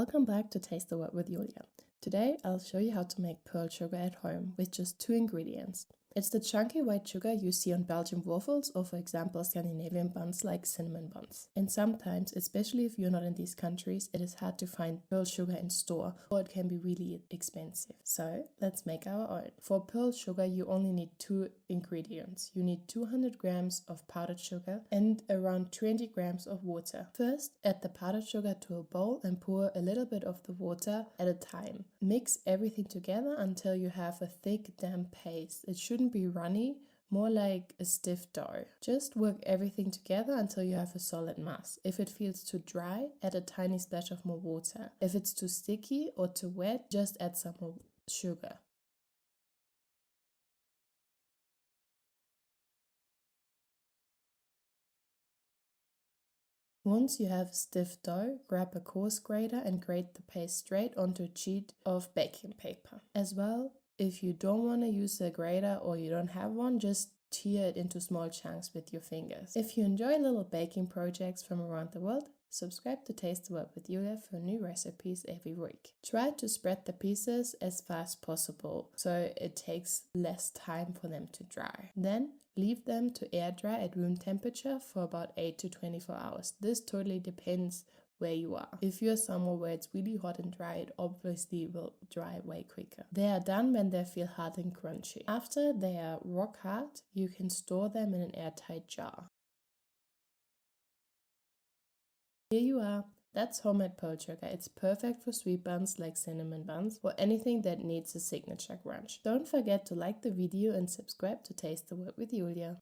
Welcome back to Taste the Word with Julia. Today I'll show you how to make pearl sugar at home with just 2 ingredients. It's the chunky white sugar you see on Belgian waffles or, for example, Scandinavian buns like cinnamon buns. And sometimes, especially if you're not in these countries, it is hard to find pearl sugar in store or it can be really expensive. So let's make our own. For pearl sugar you only need 2 ingredients. You need 200 grams of powdered sugar and around 20 grams of water. First, add the powdered sugar to a bowl and pour a little bit of the water at a time. Mix everything together until you have a thick, damp paste. It shouldn't be runny, more like a stiff dough. Just work everything together until you have a solid mass. If it feels too dry, add a tiny splash of more water. If it's too sticky or too wet, just add some more sugar. Once you have a stiff dough, grab a coarse grater and grate the paste straight onto a sheet of baking paper. As well, if you don't want to use a grater or you don't have one, just tear it into small chunks with your fingers. If you enjoy little baking projects from around the world, subscribe to Taste the Word with Julia for new recipes every week. Try to spread the pieces as fast as possible so it takes less time for them to dry. Then leave them to air dry at room temperature for about 8 to 24 hours. This totally depends where you are. If you're somewhere where it's really hot and dry, it obviously will dry way quicker. They are done when they feel hard and crunchy. After they are rock hard, you can store them in an airtight jar. Here you are. That's homemade pearl sugar. It's perfect for sweet buns like cinnamon buns or anything that needs a signature crunch. Don't forget to like the video and subscribe to Taste the Word with Julia.